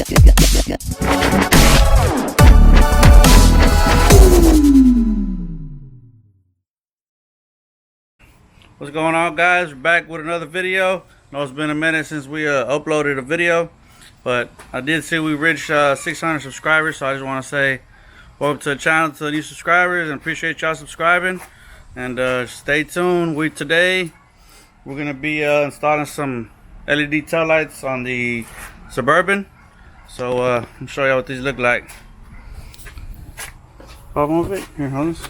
What's going on, guys? We're back with another video. I know it's been a minute since we uploaded a video, but I did see we reached 600 subscribers, so I just want to say welcome to the channel to the new subscribers and appreciate y'all subscribing. And stay tuned. Today we're gonna be installing some LED tail lights on the Suburban. So I'll show y'all what these look like. Move it. Here, hold this.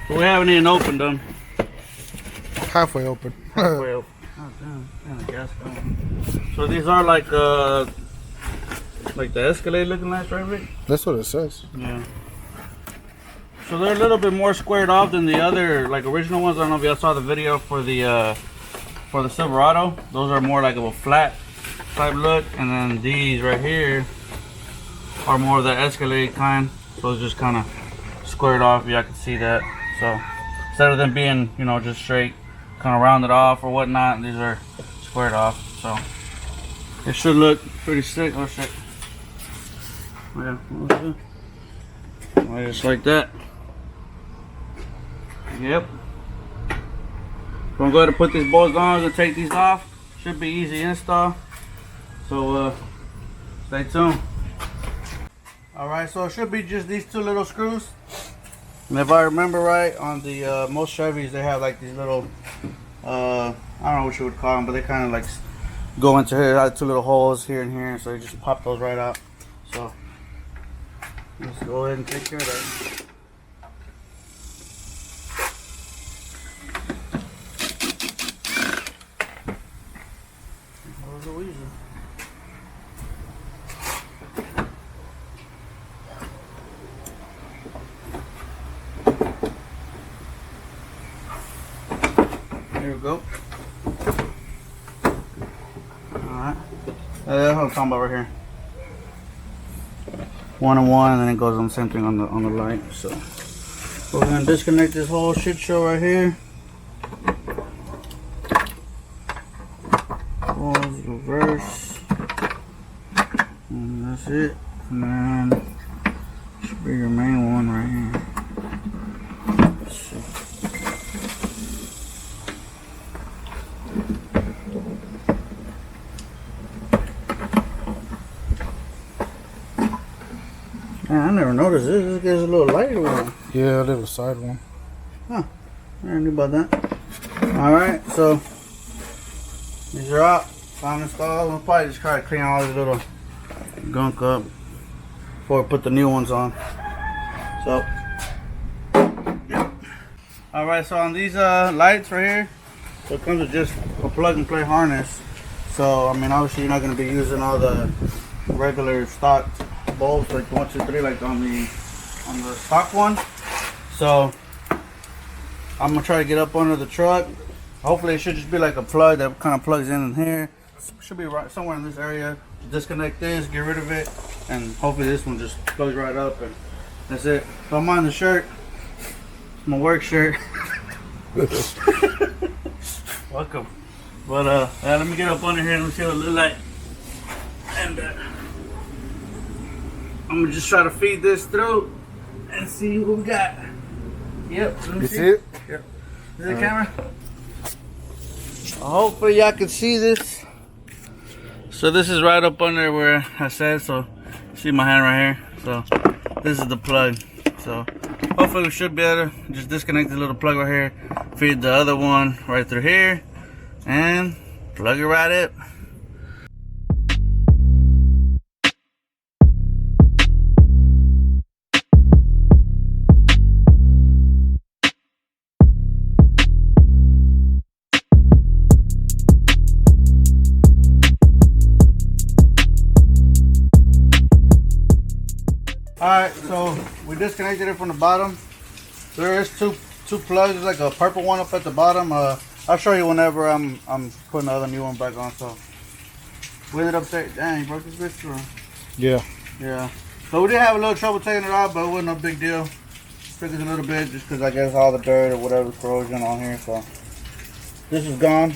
We haven't even opened them. Halfway open. Halfway open. Oh, damn, the gas going. So these are like the Escalade looking lights, right, Rick? That's what it says. Yeah. So they're a little bit more squared off than the other, like, original ones. I don't know if y'all saw the video for the Silverado. Those are more like of a flat type look, and then these right here are more of the Escalade kind. So it's just kind of squared off. Y'all can see that. So instead of them being, you know, just straight, kind of rounded off or whatnot, these are squared off. So it should look pretty sick. Oh shit! Yeah, just like that. Yep. I'm gonna go ahead and put these bolts on and take these off. Should be easy install. So stay tuned. All right, so it should be just these two little screws. And if I remember right, on the most Chevys, they have like these little, I don't know what you would call them, but they kind of like go into here. I have two little holes here and here, so you just pop those right out. So let's go ahead and take care of that. Here we go. Alright. That's what I'm talking about right here. One and one, and then it goes on the same thing on the light. So we're gonna disconnect this whole shit show right here. Pause, reverse. And that's it. And then should be your main one right here. Man, I never noticed this. This gets a little lighter one. Yeah, a little side one. Huh. I never knew about that. Alright, so these are out. Time installed. We'll probably just try to clean all this little gunk up before we put the new ones on. So, yeah. Alright, so on these lights right here, so it comes with just a plug and play harness. So, I mean, obviously you're not going to be using all the regular stock bulbs like 1, 2, 3 like on the stock one. So I'm gonna try to get up under the truck. Hopefully it should just be like a plug that kind of plugs in here. Should be right somewhere in this area. Disconnect this, get rid of it, and hopefully this one just plugs right up, and that's it. So I'm on the shirt, my work shirt. Welcome. But yeah, let me get up under here and let me see what it looks like. And I'm gonna just try to feed this through and see what we got. Yep, let me see it? Yep. Is the camera? Hopefully y'all can see this. So this is right up under where I said, so see my hand right here. So this is the plug. So hopefully we should be able to just disconnect the little plug right here, feed the other one right through here, and plug it right up. Alright, so we disconnected it from the bottom. There is two plugs, like a purple one up at the bottom. I'll show you whenever I'm putting the other new one back on. So we ended up saying, dang, you broke this bitch through. Yeah. Yeah. So we did have a little trouble taking it out, but it wasn't a big deal. Took us a little bit just because I guess all the dirt or whatever corrosion on here. So this is gone.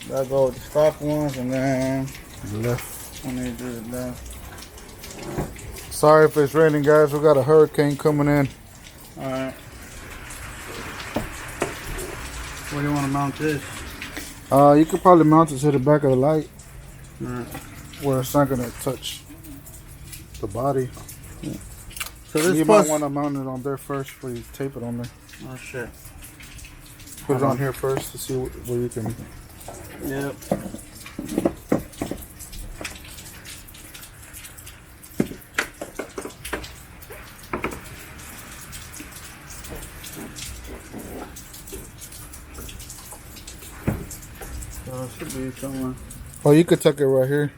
Gotta go with the stock ones, and then Left. I need to do the left. Sorry if it's raining, guys. We got a hurricane coming in. Alright. Where do you want to mount this? You could probably mount it to the back of the light. Alright. Where it's not gonna touch the body. Yeah. So this you might want to mount it on there first before you tape it on there. Oh shit. Put it on here first to see where you can. Yep. So it should be somewhere. Oh, you could tuck it right here.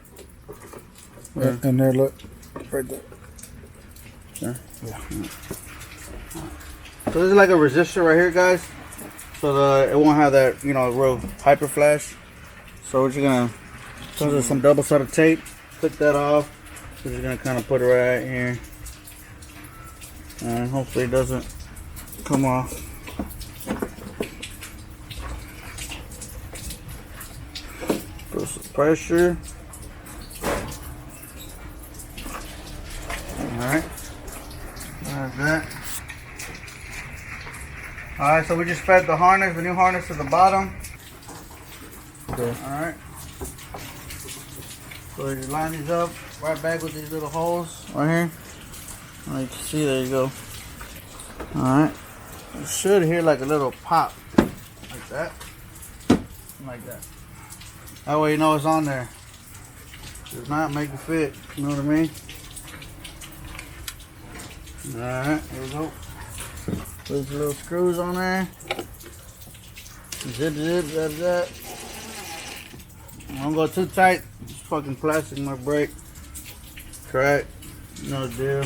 Where? And there, look. Right there. Yeah. Yeah. So this is like a resistor right here, guys. So it won't have that, you know, real hyper flash. So we're just gonna, since there's some double-sided tape, click that off. We're just gonna kind of put it right here, and hopefully it doesn't come off. Put some pressure. All right. Like that. Alright, so we just fed the harness, the new harness to the bottom. Okay. Alright. So you line these up right back with these little holes right here. Like you can see, there you go. Alright. You should hear like a little pop. Like that. Like that. That way you know it's on there. If not, make it fit. You know what I mean? Alright, here we go. Put the little screws on there. Zip, zip, zip, zip. Don't go too tight. This fucking plastic might break. Crack. No deal.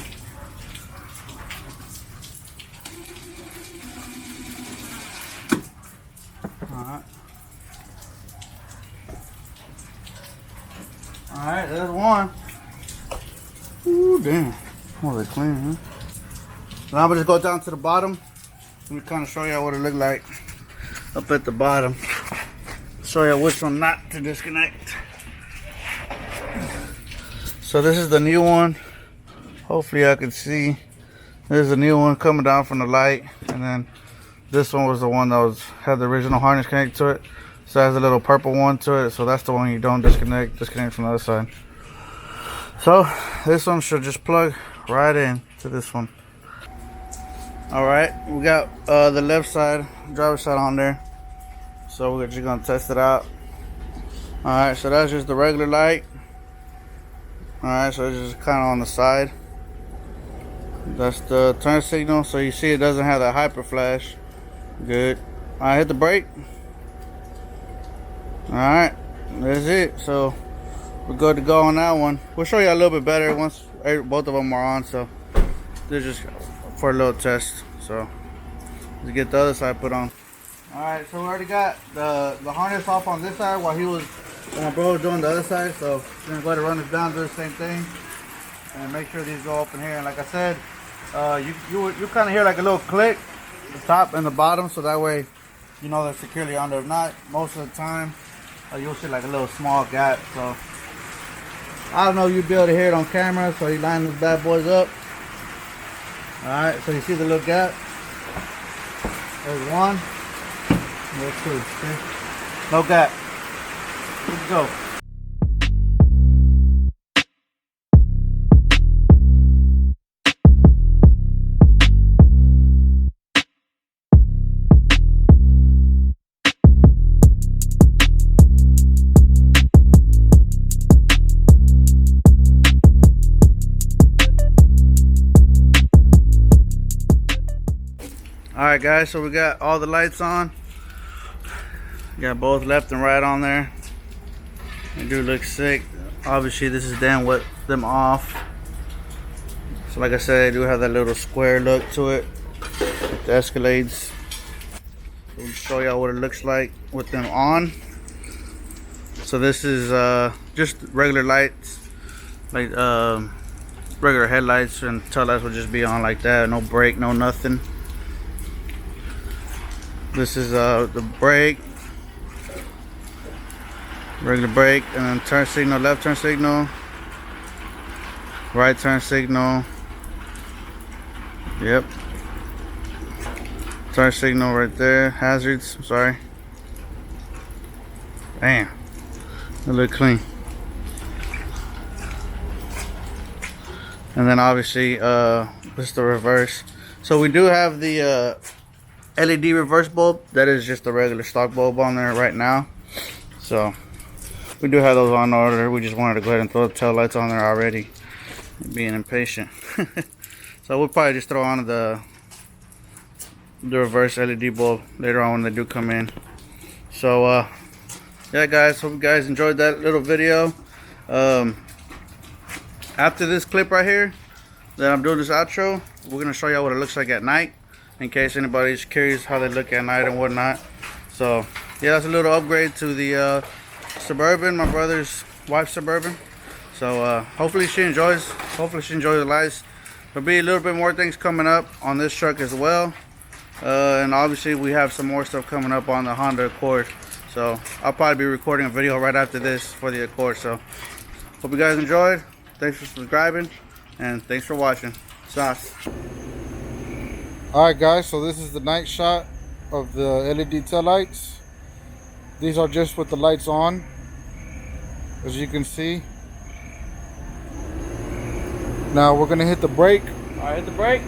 Alright. Alright, there's one. Ooh, damn. Oh, they're clean, huh? Now I'm gonna just go down to the bottom. Let me kind of show you what it looked like up at the bottom. Show you which one not to disconnect. So this is the new one. Hopefully I can see. There's a new one coming down from the light, and then this one was the one that had the original harness connected to it. So it has a little purple one to it. So that's the one you don't disconnect. Disconnect from the other side. So this one should just plug right in to this one. Alright, we got the left side, driver's side on there. So we're just gonna test it out. Alright, so that's just the regular light. Alright, so it's just kinda on the side. That's the turn signal, so you see it doesn't have that hyper flash. Good. Alright, hit the brake. Alright, that's it. So we're good to go on that one. We'll show you a little bit better once both of them are on, so they're just for a little test. So let's get the other side put on. Alright, so we already got the harness off on this side while my bro was doing the other side. So we're gonna go ahead and run this down, do the same thing, and make sure these go up in here. And like I said, you kind of hear like a little click, the top and the bottom, so that way you know they're securely under. If not, most of the time you'll see like a little small gap. So I don't know if you'll be able to hear it on camera. So you line these bad boys up. Alright, so you see the little gap? There's one. There's two. Okay? No gap. Good to go. Alright guys, so we got all the lights on. Got both left and right on there. They do look sick. Obviously this is them with them off. So like I said, they do have that little square look to it. With the Escalades. We'll show y'all what it looks like with them on. So this is just regular lights. Like regular headlights, and tail lights will just be on like that. No brake, no nothing. This is the brake. regular brake, and then turn signal, left turn signal, right turn signal. Yep. Turn signal right there. Hazards. Sorry. Damn. They look clean. And then obviously, this is the reverse. So we do have the LED reverse bulb. That is just a regular stock bulb on there right now. So we do have those on order. We just wanted to go ahead and throw the tail lights on there already, being impatient. So we'll probably just throw on the reverse LED bulb later on when they do come in. So yeah guys, hope you guys enjoyed that little video. After this clip right here that I'm doing this outro, we're gonna show y'all what it looks like at night, in case anybody's curious how they look at night and whatnot. So yeah, that's a little upgrade to the Suburban, my brother's wife's Suburban. So hopefully she enjoys the lights. There'll be a little bit more things coming up on this truck as well, and obviously we have some more stuff coming up on the Honda Accord. So I'll probably be recording a video right after this for the Accord. So hope you guys enjoyed. Thanks for subscribing, and thanks for watching. Sauce. Alright guys, so this is the night shot of the LED tail lights. These are just with the lights on, as you can see. Now we're gonna hit the brake. Alright, hit the brake.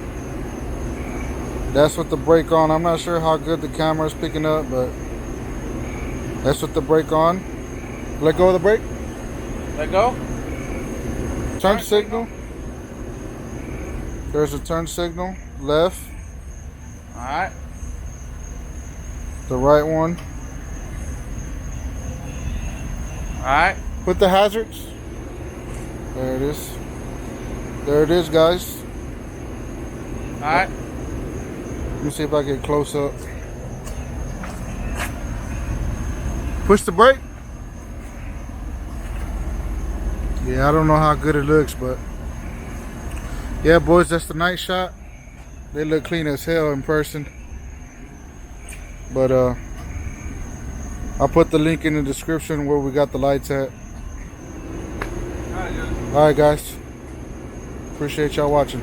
That's with the brake on. I'm not sure how good the camera is picking up, but that's with the brake on. Let go of the brake. Let go. Turn signal. There's a turn signal. Left. Alright. The right one. Alright. Put the hazards. There it is. There it is, guys. Alright. Let me see if I get close up. Push the brake. Yeah, I don't know how good it looks, but yeah, boys, that's the night shot. They look clean as hell in person. But I'll put the link in the description where we got the lights at. Alright, guys. Appreciate y'all watching.